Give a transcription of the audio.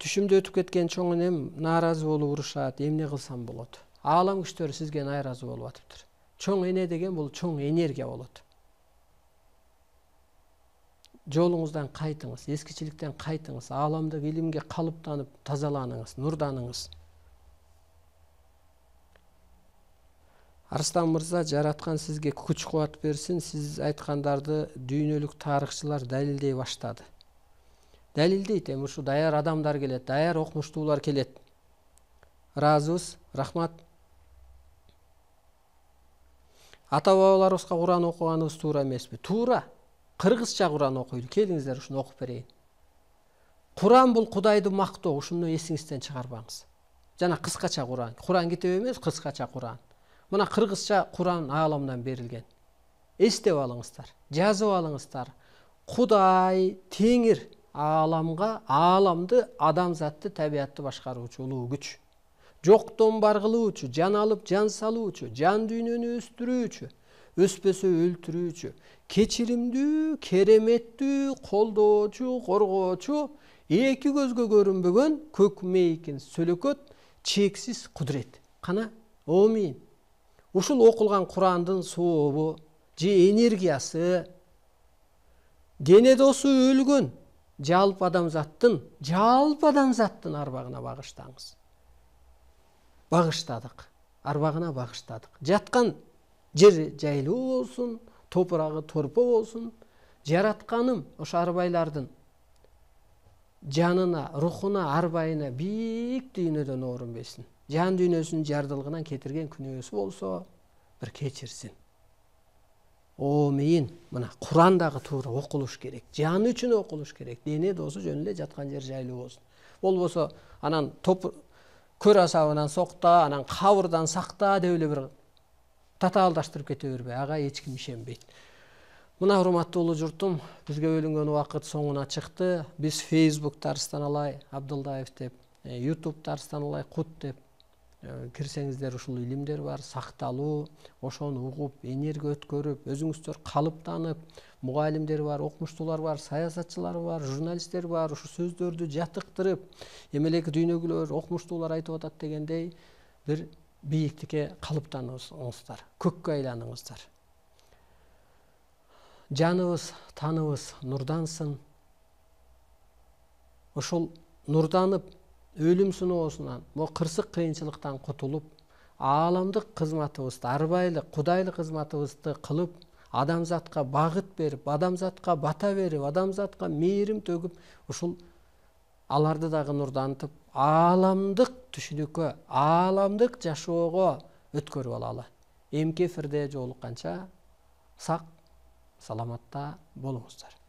Түшүмдө өтүп кеткен чоң энем нааразы болуп урушат, эмне кылсам болот? Аалам күчтөрү сизге нааразы болуп атыптыр. Чоң эне деген бул чоң энергия болот. Жолуңуздан кайтыңыз, эскичиликтен кайтыңыз, ааламдык илимге калыптанып тазаланыңыз, нурданыңыз. Арыстан мырза, жараткан сизге күч кубат берсин. Сиз айткандарды дүйнөлүк тарыхчылар далилдей баштады. Далилдейт, эми ушу даяр адамдар келет, даяр окумуштуулар келет. Ыраазыбыз, рахмат. Ата бабаларыбызга Куран окуганыбыз туура эмеспи? Туура. Кыргызча Куран окуйду. Келиңиздер ушуну окуп берейин. Куран бул Кудайды мактоо, ушуну эсиңизден чыгарбаңыз. Жана кыскача Куран. Куран китеби эмес, кыскача Куран. Мына кыргызча Куран ааламдан берилген. Эстеп алыңыздар, жазып алыңыздар. Кудай, Теңир ааламга, ааламды, адамзатты, табиатты башкаруучу улуу күч. Жоктон бар кылуучу, жан алып жан салуучу, жан дүйнөнү өстүрүүчү, өспөсө өлтүрүүчү, кечиримдүү, кереметтүү, колдоочу, коргоочу, эки көзгө көрүнбөгөн көк мейкин сөлөкөт, чексиз кудурет. Кана, омин. Ушул окулган Курандын сообу, же энергиясы, дене досу өлгөн, жалпы адамзаттын арбагына багыштаңыз. Багыштадык, арбагына багыштадык. Жаткан жери жайлуу болсун, топурагы торпо болсун. Жаратканым ошо арбайлардын жанына, рухуна, арбайына бийик дүйнөдөн орун берсин. Жан дүйнөсүнүн жардылыгынан кетирген күнөөсү болсо бир кечирсин. Омейин. Мына Куран дагы туура окулуш керек. Жан үчүн окулуш керек. Дене досу жөн эле жаткан жер жайлуу болсун. Болбосо анан көр асабынан сокта, анан кабырдан сакта деп эле бир татаалдаштырып кете бербей, ага эч ким ишенбейт. Мына урматтуу улуу журтум, бизге бөлүнгөн убакыт соңуна чыкты. Биз Facebook'та Арыстан Алай Абдылдаев деп, YouTube'та Арыстан Алай Кут деп кирсеңиздер ушул илимдер бар, сакталуу, ошону угуп, энергия өткөрүп, өзүңүздөр калыптанып, мугалимдер бар, окумуштуулар бар, саясатчылар бар, журналисттер бар, ушу сөздөрдү жатыктырып, эмелеки дүйнөгүлөр, окумуштуулар айтып атат дегендей бир бийиктикке калыптаныңыздар, көккө айланыңыздар. Жаныбыз, таныбыз нурдансын. Ошол нурданып, өлүм сыноосунан, кырсык кыйынчылыктан кутулуп, ааламдык кызматыбызды, арбайлык, кудайлык кызматыбызды кылып, адамзатка багыт берип, адамзатка бата берип, адамзатка мээрим төгүп, ушул аларды дагы нурдантып, ааламдык түшүнүккө, ааламдык жашоого өткөрүп алалы. Эмки эфирде жолукканча сак, саламатта болуңуздар.